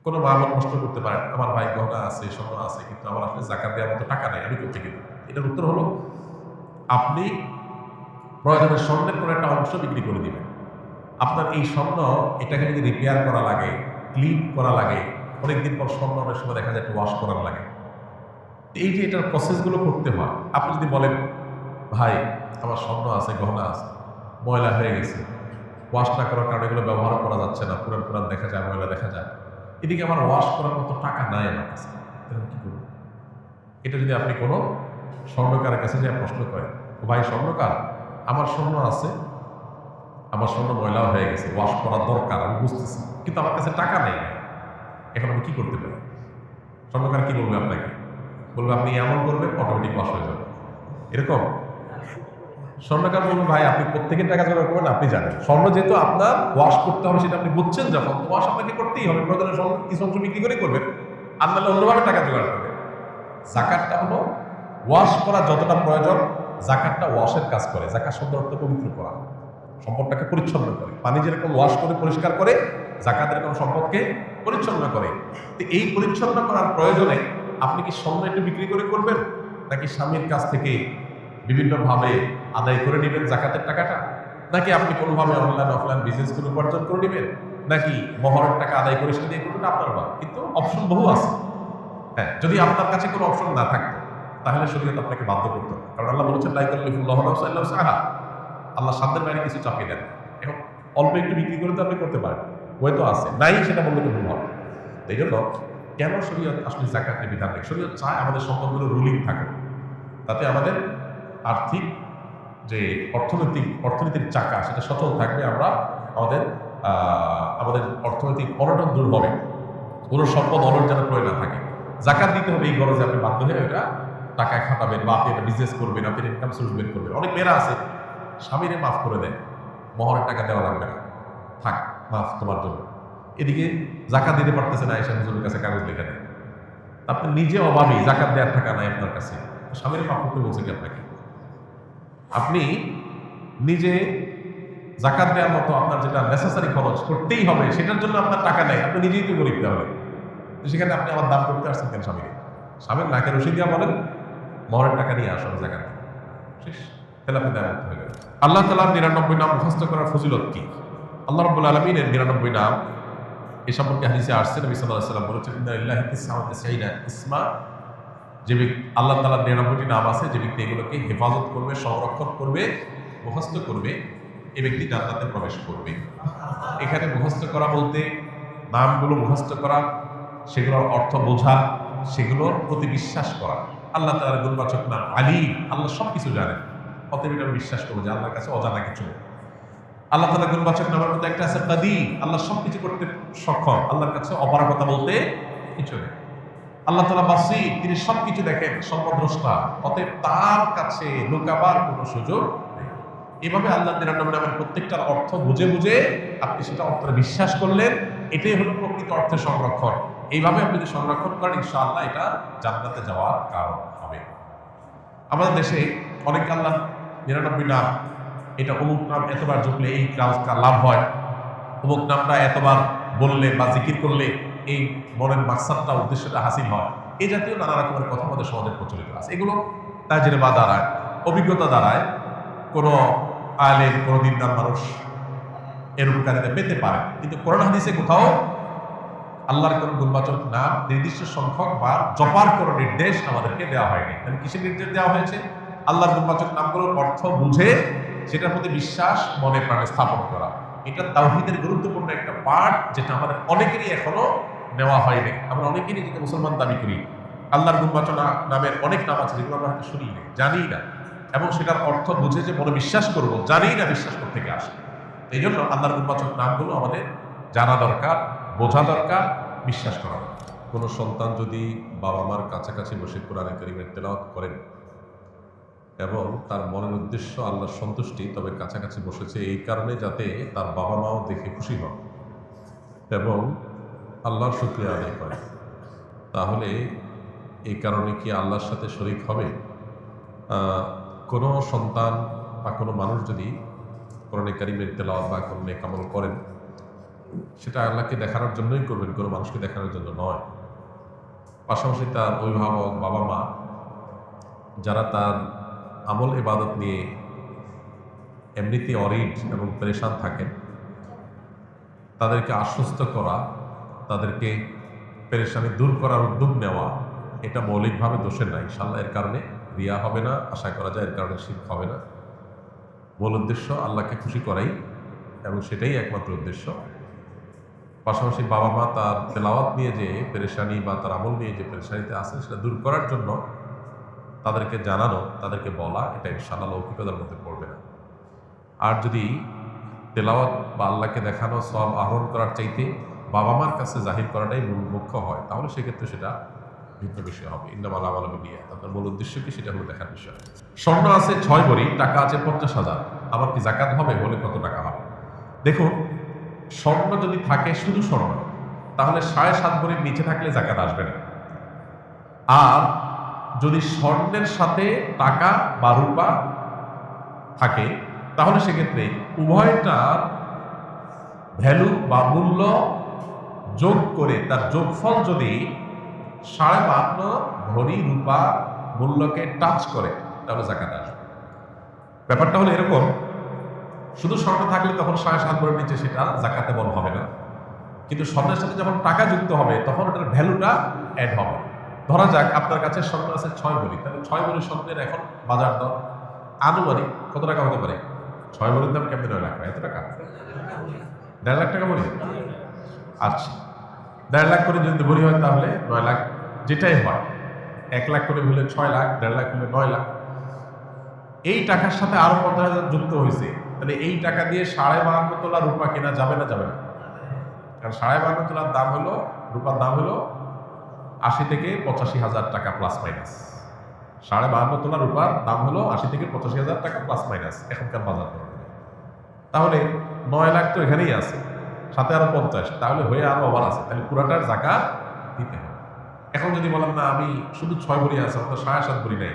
কোনো মা বোন প্রশ্ন করতে পারেন, আমার ভাই গহনা আছে, স্বর্ণ আছে, কিন্তু আমার আসলে জাকাত দেওয়ার মতো টাকা নেই, আমি কোথেকে দেব? এটার উত্তর হলো, আপনি প্রয়োজনে স্বর্ণের কোনো একটা অংশ বিক্রি করে দিবেন। আপনার এই স্বর্ণ, এটাকে যদি রিপেয়ার করা লাগে, ক্লিন করা লাগে, অনেকদিন পর স্বর্ণ অনেক সময় দেখা যায় একটু ওয়াশ করার লাগে, এই যে এটার প্রসেসগুলো করতে হয়। আপনি যদি বলেন, ভাই আমার স্বর্ণ আছে, গহনা আছে, ময়লা হয়ে গেছে, ওয়াশ না করার কারণে এগুলো ব্যবহার করা যাচ্ছে না, পুরান পুরান দেখা যায়, ময়লা দেখা যায়, এদিকে আমার ওয়াশ করার মতো টাকা নাই আমার কাছে, তাহলে কি করবো? এটা যদি আপনি কোনো স্বর্ণকারের কাছে যে প্রশ্ন করেন, ভাই স্বর্ণকার, আমার স্বর্ণ আছে, আমার স্বর্ণ ময়লা হয়ে গেছে, ওয়াশ করা দরকার, আমি বুঝতেছি, কিন্তু আমার কাছে টাকা নেই, এখন আমি কি করতে পারি? স্বর্ণকার কি বলবে আপনাকে? বলবে আপনি এমন করবেন অটোমেটিক ওয়াশ হয়ে যাবে, এরকম। স্বর্ণকার বলবে, ভাই আপনি প্রত্যেকের টাকা জোগাড় করবেন, আপনি জানেন স্বর্ণ যেহেতু আপনার ওয়াশ করতে হবে, সেটা আপনি বুঝছেন, যখন ওয়াশ আপনাকে করতেই হবে, প্রয়োজনে স্বর্ণ কিছু অংশ বিক্রি করে করবেন, আর নাহলে অন্যভাবে টাকা জোগাড় করবেন। জাকাতটা হলো ওয়াশ করা যতটা প্রয়োজন, জাকাতটা ওয়াশের কাজ করে। জাকাত শব্দ অর্থ পবিত্র করা, সম্পদটাকে পরিচ্ছন্ন করে। পানি যেরকম ওয়াশ করে পরিষ্কার করে, জাকাত এরকম সম্পদকে পরিচ্ছন্ন করে। তো এই পরিচ্ছন্ন করার প্রয়োজনে আপনি কি স্বর্ণ একটু বিক্রি করে করবেন, নাকি স্বামীর কাছ থেকে বিভিন্নভাবে আদায় করে নেবেন জাকাতের টাকাটা, নাকি আপনি কোনোভাবে অনলাইন অফলাইন বিজনেস করে উপার্জন করে নেবেন, নাকি মহরের টাকা আদায় করে সেটা দিয়ে করবেন, আপনার বা। কিন্তু অপশন বহু আছে। হ্যাঁ, যদি আপনার কাছে কোনো অপশন না থাকতো, তাহলে শরীয়ত আপনাকে বাধ্য করতো না। কারণ আল্লাহ বলেছেন, লা ইউকাল্লিফুল্লাহু নাফসান ইল্লা উসআহা। আল্লাহ সাধ্যের বাইরে কিছু চাপিয়ে দেন। এখন অল্প একটু বিক্রি করে তো আপনি করতে পারেন, ওই তো আছে, নাই সেটা বললে তো ভুল হবে। এই জন্য কেন শরীয়ত আসলে জাকাতের বিধান নেই? শরীয়ত চায় আমাদের সম্পদগুলো রুলিং থাকে, তাতে আমাদের আর্থিক যে অর্থনীতির চাকা, সেটা সচল থাকবে। আমরা আমাদের আমাদের অর্থনৈতিক অনটন দূর হবে, কোনো সম্পদ অলট যেন প্রয়োগ না থাকে। জাকাত দিতে হবে এই গরজে আপনি বাধ্য হয়ে ওটা টাকায় খাটাবেন, বা আপনি এটা বিজনেস করবেন, আপনি ইনকাম সোর্স বের করবেন। অনেক মেয়েরা আছে স্বামীরে মাফ করে দেয়, মহরের টাকা দেওয়া লাগবে না, থাক মাফ তোমার জন্য। এদিকে জাকাত দিতে পারতেছে না, এসে হুজুরের কাছে কাগজ লিখে দেয়। আপনি নিজে অভাবী, জাকাত দেওয়ার টাকা নাই আপনার কাছে, স্বামীর মাফ করতে বলছে কি আপনাকে? আপনি নিজে জাকাত দেওয়ার মতো আপনার যেটা নেসেসারি খরচ করতেই হবে, সেটার জন্য আপনার টাকা নেই, আপনি নিজেই তো গরিব তাহলে। সেখানে আপনি আমার দাম করতে আসছেন কেন স্বামীকে? স্বামীর নাকে রশি দিয়া বলেন, মহরের টাকা নিয়ে আসো জাকাত শেষ, তাহলে আপনি দাম হয়ে গেলেন। আল্লাহ তাআলার 99 নাম মুখস্থ করার ফজিলত কি? আল্লাহ রাব্বুল আলামিনের 99 নাম, এ সম্পর্কে হাদিসে আসছে, নবী সাল্লাল্লাহু আলাইহি ওয়াসাল্লাম বলেছেন, ইন্না লিল্লাহি 99 ইসমা, যে আল্লাহ তাআলার 99টি নাম আছে, যে ব্যক্তি এগুলোকে হেফাজত করবে, সংরক্ষণ করবে, মুখস্থ করবে, এই ব্যক্তি জান্নাতে প্রবেশ করবে। এখানে মুখস্থ করা বলতে নামগুলো মুখস্থ করা, সেগুলোর অর্থ বোঝা, সেগুলোর প্রতি বিশ্বাস করা। আল্লাহ তাআলার গুণবাচক নাম আলিম, আল্লাহ সবকিছু জানেন, অতএব এটা বিশ্বাস করবো যে আল্লাহর কাছে অজানা কিছু নেই। আল্লাহ তাআলার গুণবাচক নামের মধ্যে একটা আছে কাদির, আল্লাহ সবকিছু করতে সক্ষম, আল্লাহর কাছে অপারগতা বলতে কিছু নেই। আল্লাহ তাআলা বাসীর, তিনি সবকিছু দেখেন, সর্বদ্রষ্টা, অতএব তার কাছে লুকাবার কোনো সুযোগ নেই। এভাবে আল্লাহ 99 নামের প্রত্যেকটার অর্থ বুঝে বুঝে আপনি সেটা অর্থে বিশ্বাস করলেন, এটাই হলো প্রকৃত অর্থের সংরক্ষণ। এইভাবে আপনি যদি সংরক্ষণ করেন, ইনশাআল্লাহ এটা জান্নাতে যাওয়ার কারণ হবে। আমাদের দেশে অনেক আল্লাহ 99 নাম, এটা অমুক নাম এতবার জপলে এই কাজ লাভ হয়, অমুক নামটা এতবার বললে বা জিকির করলে এই মনের মাকসাদটা, উদ্দেশ্যটা হাসিল হয়, এই জাতীয় নানা রকমের কথা আমাদের সমাজে প্রচলিত আছে। এগুলো তাজরিবা দ্বারায়, অভিজ্ঞতা দ্বারায় কোনো আলেম, কোনো দিনদার মানুষ এর উপকারিতা পেতে পারে, কিন্তু কোরআন হাদিসে কোথাও আল্লাহর কোন গুণবাচক নাম নির্দিষ্ট সংখ্যক বা জপার কোনো নির্দেশ আমাদেরকে দেওয়া হয়নি। তাহলে কিসের নির্দেশ দেওয়া হয়েছে? আল্লাহর গুণবাচক নামগুলোর অর্থ বুঝে সেটার প্রতি বিশ্বাস মনে প্রাণে স্থাপন করা। এটা তাওহীদের গুরুত্বপূর্ণ একটা পার্ট, যেটা আমাদের অনেকেরই এখনো নেওয়া হয়নি। আমরা অনেকেই নিজেকে মুসলমান দাবি করি, আল্লাহর গুণবাচক নামের অনেক নাম আছে যেগুলো আমরা হয়তো শুনি না, জানি না, এবং সেটার অর্থ বুঝে যে মনে বিশ্বাস করবো, জানি না বিশ্বাস করতে থেকে আসে। এই জন্য আল্লাহর গুণবাচক নামগুলো আমাদের জানা দরকার, বোঝা দরকার, বিশ্বাস করা দরকার। কোনো সন্তান যদি বাবা মার কাছাকাছি বসে কোরআনে কারীমের তেলাওয়াত করেন এবং তার মনের উদ্দেশ্য আল্লাহর সন্তুষ্টি, তবে কাছাকাছি বসেছে এই কারণে যাতে তার বাবা মাও দেখে খুশি হন এবং আল্লাহর শুকরিয়া আদায় করে, তাহলে এই কারণে কি আল্লাহর সাথে শরীক হবে? কোনো সন্তান বা কোনো মানুষ যদি কোরআনে কারীমের তেলাওয়াত বা কোনো নেক আমল করেন সেটা আল্লাহকে দেখানোর জন্যই করবেন, কোনো মানুষকে দেখানোর জন্য নয়। পাশাপাশি তার অভিভাবক, বাবা মা যারা তার আমল ইবাদত নিয়ে এমনিতে অরিড এবং পরেশান থাকেন, তাদেরকে আশ্বস্ত করা, তাদেরকে পেরেশানি দূর করার উদ্যোগ নেওয়া, এটা মৌলিকভাবে দোষের নাই। ইনশাআল্লাহ এর কারণে রিয়া হবে না, আশা করা যায় এর কারণে শিরক হবে না। মূল উদ্দেশ্য আল্লাহকে খুশি করাই, এবং সেটাই একমাত্র উদ্দেশ্য। পাশাপাশি বাবা মা তার তেলাওয়াত নিয়ে যে পেরেশানি বা তার আমল নিয়ে যে পেরেশানিতে আছে সেটা দূর করার জন্য তাদেরকে জানানো, তাদেরকে বলা, এটা ইনশাআল্লাহ লৌকিকতার মধ্যে পড়বে না। আর যদি তেলাওয়াত বা আল্লাহকে দেখানো সব আহরণ করার চাইতে বাবা মার কাছে জাহির করাটাই মুখ্য হয়, তাহলে সেক্ষেত্রে সেটা ভিন্ন বিষয় হবে। ইন্নামাল আমালু বিন্নিয়াত, আপনার মূল উদ্দেশ্য কি সেটা হলো দেখার বিষয়। স্বর্ণ আছে 6 ভরি, টাকা আছে 50,000, আমার কি জাকাত হবে? বলে কত টাকা হবে? দেখুন, স্বর্ণ যদি থাকে শুধু স্বর্ণ, তাহলে 7.5 ভরির নিচে থাকলে জাকাত আসবে না। আর যদি স্বর্ণের সাথে টাকা বা রূপা থাকে, তাহলে সেক্ষেত্রে উভয়টার ভ্যালু বা মূল্য যোগ করে তার যোগফল যদি 52.5 ভরি রূপা মূল্যকে টাচ করে, তাহলে জাকাত আসবে। ব্যাপারটা হলো এরকম, শুধু স্বর্ণ থাকলে তখন 7.5 ভরির নিচে সেটা জাকাতেবল হবে না, কিন্তু স্বর্ণের সাথে যখন টাকা যুক্ত হবে তখন ওটার ভ্যালুটা অ্যাড হবে। ধরা যাক আপনার কাছে স্বর্ণ আছে 6 ভরি, তাহলে 6 ভরি স্বর্ণের এখন বাজার দর আনুমানিক কত টাকা হতে পারে? 6 ভরির দাম কেমন? 9 লাখ। এত টাকা? 1.5 লাখ টাকা ভরি? আচ্ছা, 1.5 লাখ করে যদি ভরি হয় তাহলে 9 লাখ, যেটাই হয়। 1 লাখ করে হলে 6 লাখ, 1.5 লাখ হলে 9 লাখ। এই টাকার সাথে আরো 50,000 যুক্ত হয়েছে, তাহলে এই টাকা দিয়ে 52.5 তোলা রূপা কেনা যাবে না? যাবে না। কারণ 52.5 তোলার দাম হলো, রূপার দাম হলো 80 থেকে 85,000 টাকা প্লাস মাইনাস। 52.5 তোলা রূপার দাম হলো 80 থেকে 85,000 টাকা প্লাস মাইনাস এখনকার বাজার দর। তাহলে 9 লাখ তো এখানেই আছে, সাথে আরো 50, তাহলে হয়ে আরো ওভার আছে, তাহলে পুরাটার জাকাত দিতে হবে। এখন যদি বলেন না আমি শুধু 6 ভরি আছে, অর্থাৎ 7.5 ভরি নাই,